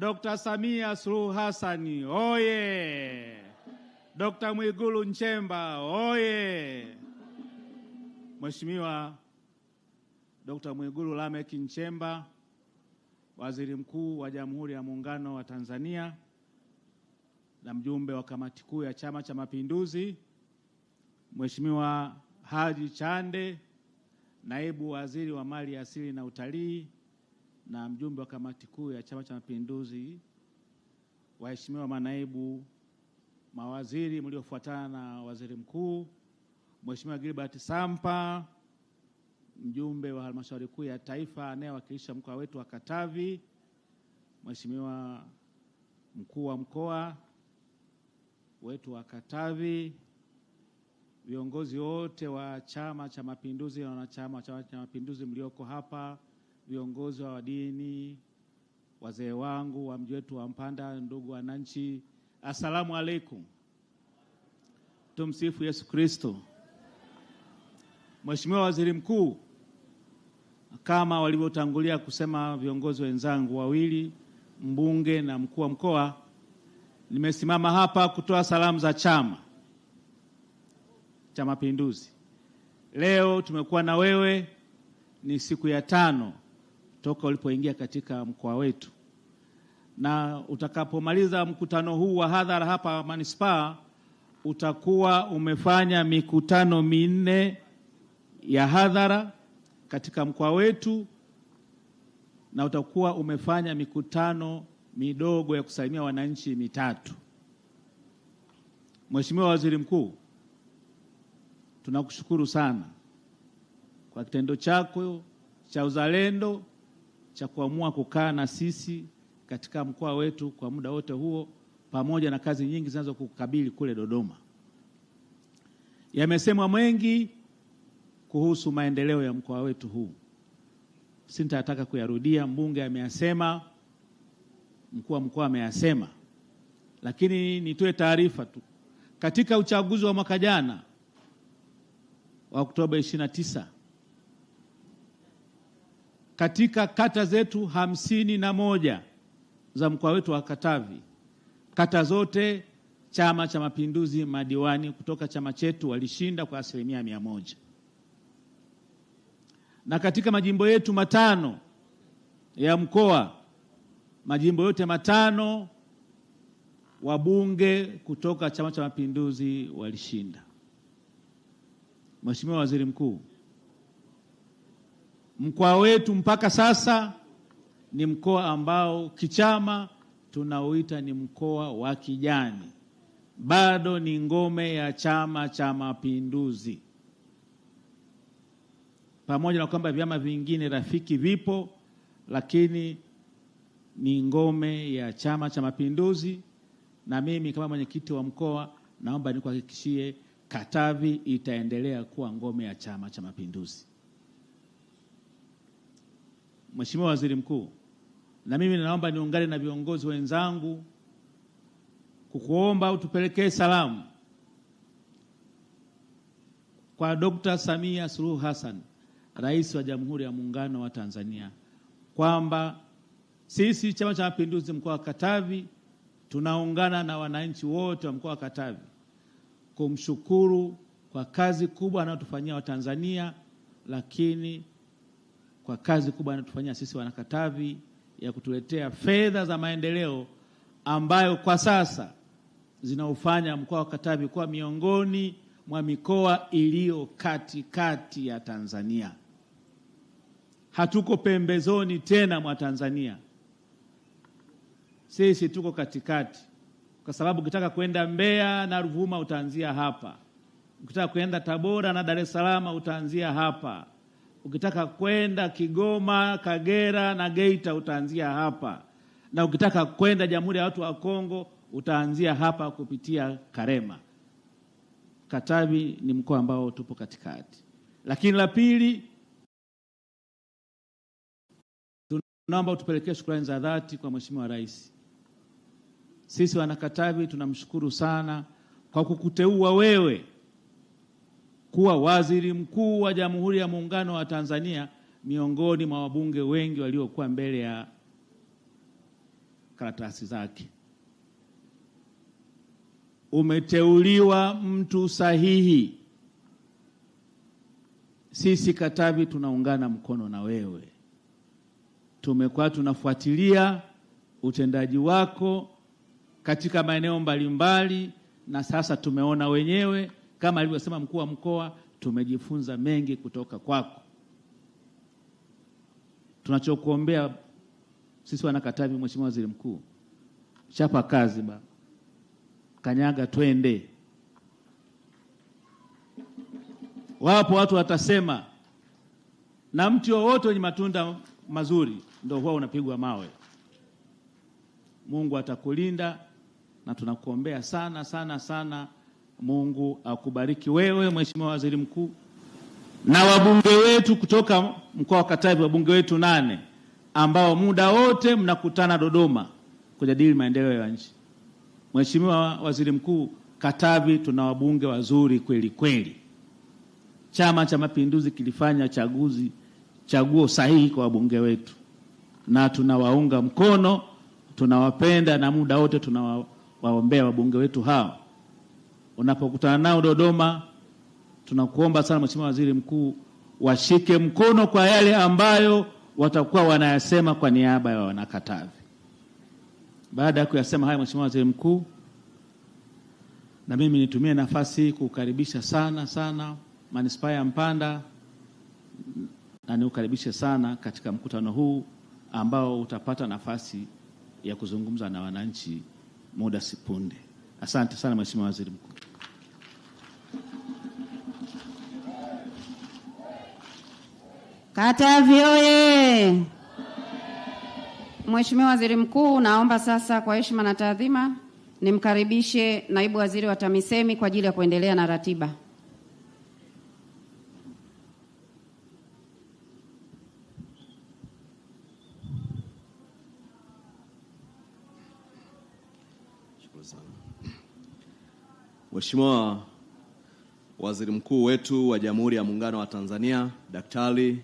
Dr. Samia Suluhu Hassan oye! Dr. Mwigulu Nchemba oye! Mheshimiwa Dr. Mwigulu Lameck Nchemba, Waziri Mkuu wa Jamhuri ya Muungano wa Tanzania na mjumbe wa Kamati Kuu ya Chama cha Mapinduzi, Mheshimiwa Haji Chande, Naibu Waziri wa Mali Asili na Utalii na mjumbe wa Kamati Kuu ya Chama cha Mapinduzi, waheshimiwa manaibu mawaziri mliofuatana na Waziri Mkuu, Mheshimiwa Gilbert Sampa, mjumbe wa Halmashauri Kuu ya Taifa anayewakilisha mkoa wetu wa Katavi, Mheshimiwa mkuu wa mkoa wetu wa Katavi, viongozi wote wa Chama cha Mapinduzi na wanachama wa Chama cha Mapinduzi mlioko hapa, viongozi wa dini, wazee wangu wa mji wetu wa Mpanda, ndugu wananchi, asalamu alaikum. Tumsifu Yesu Kristo. Mheshimiwa Waziri Mkuu, kama walivyotangulia kusema viongozi wenzangu wawili, mbunge na mkuu wa mkoa, nimesimama hapa kutoa salamu za Chama cha Mapinduzi. Leo tumekuwa na wewe, ni siku ya 5 toka ulipoingia katika mkoa wetu, na utakapomaliza mkutano huu wa hadhara hapa manispaa, utakuwa umefanya mikutano 4 ya hadhara katika mkoa wetu, na utakuwa umefanya mikutano midogo ya kusalimia wananchi 3. Mheshimiwa Waziri Mkuu, tunakushukuru sana kwa kitendo chako cha uzalendo cha kuamua kukaa na sisi katika mkoa wetu kwa muda wote huo, pamoja na kazi nyingi zinazokukabili kule Dodoma. Yamesemwa mengi kuhusu maendeleo ya mkoa wetu huu, sitataka kuyarudia. Mbunge ameyasema, mkuu wa mkoa ameyasema, lakini nitoe taarifa tu. Katika uchaguzi wa mwaka jana wa Oktoba 29, katika kata zetu 51 za mkoa wetu wa Katavi, kata zote Chama cha Mapinduzi madiwani kutoka chama chetu walishinda kwa 100%. Na katika majimbo yetu 5 ya mkoa, majimbo yote 5, wabunge kutoka Chama cha Mapinduzi walishinda. Mheshimiwa Waziri Mkuu, mkoa wetu mpaka sasa ni mkoa ambao kichama tunauita ni mkoa wa kijani. Bado ni ngome ya Chama cha Mapinduzi, pamoja na kwamba vyama vingine rafiki vipo, lakini ni ngome ya Chama cha Mapinduzi. Na mimi kama mwenyekiti wa mkoa naomba nikuhakikishie Katavi itaendelea kuwa ngome ya Chama cha Mapinduzi. Mheshimiwa Waziri Mkuu, na mimi naomba niungane na viongozi wenzangu kukuomba utupelekee salamu kwa Dr. Samia Suluhu Hassan, Rais wa Jamhuri ya Muungano wa Tanzania, kwamba sisi Chama cha Mapinduzi mkoa wa Katavi tunaungana na wananchi wote wa mkoa wa Katavi kumshukuru kwa kazi kubwa anayotufanyia Watanzania, lakini kwa kazi kubwa anayotufanyia sisi Wanakatavi ya kutuletea fedha za maendeleo ambayo kwa sasa zinaufanya mkoa wa Katavi kuwa miongoni mwa mikoa iliyo katikati ya Tanzania. Hatuko pembezoni tena mwa Tanzania, sisi tuko katikati, kwa sababu ukitaka kwenda Mbeya na Ruvuma utaanzia hapa, ukitaka kwenda Tabora na Dar es Salaam utaanzia hapa, ukitaka kwenda Kigoma, Kagera na Geita utaanzia hapa, na ukitaka kwenda Jamhuri ya Watu wa Kongo utaanzia hapa kupitia Karema. Katavi ni mkoa ambao tupo katikati. Lakini la pili, tunaomba utupelekee shukrani za dhati kwa Mheshimiwa Rais. Sisi Wanakatavi tunamshukuru sana kwa kukuteua wewe kuwa Waziri Mkuu wa Jamhuri ya Muungano wa Tanzania miongoni mwa wabunge wengi waliokuwa mbele ya karatasi zake. Umeteuliwa mtu sahihi. Sisi Katavi tunaungana mkono na wewe. Tumekuwa tunafuatilia utendaji wako katika maeneo mbalimbali, na sasa tumeona wenyewe kama alivyosema mkuu wa mkoa, tumejifunza mengi kutoka kwako. Tunachokuombea sisi wana Katavi, Mheshimiwa Waziri Mkuu, chapa kazi ba, kanyaga twende. Wapo watu watasema, na mti wowote wenye matunda mazuri ndio huwa unapigwa mawe. Mungu atakulinda na tunakuombea sana sana sana. Mungu akubariki wewe Mheshimiwa Waziri Mkuu, na wabunge wetu kutoka mkoa wa Katavi, wabunge wetu 8 ambao muda wote mnakutana Dodoma kujadili maendeleo ya nchi. Mheshimiwa Waziri Mkuu, Katavi tuna wabunge wazuri kweli kweli. Chama cha Mapinduzi kilifanya chaguo sahihi kwa wabunge wetu, na tunawaunga mkono, tunawapenda, na muda wote tunawaombea wabunge wetu hao. Unapokutana nao Dodoma, tunakuomba sana Mheshimiwa Waziri Mkuu, washike mkono kwa yale ambayo watakuwa wanayasema kwa niaba ya wanakatavi. Baada ya kuyasema haya, Mheshimiwa Waziri Mkuu, na mimi nitumie nafasi hii kukaribisha sana sana Manispaa ya Mpanda, na niukaribishe sana katika mkutano huu ambao utapata nafasi ya kuzungumza na wananchi muda sipunde. Asante sana Mheshimiwa Waziri Mkuu. Katavi oye! Mheshimiwa Waziri Mkuu, naomba sasa kwa heshima na taadhima nimkaribishe Naibu Waziri wa TAMISEMI kwa ajili ya kuendelea na ratiba. Mheshimiwa Waziri Mkuu wetu wa Jamhuri ya Muungano wa Tanzania, Daktari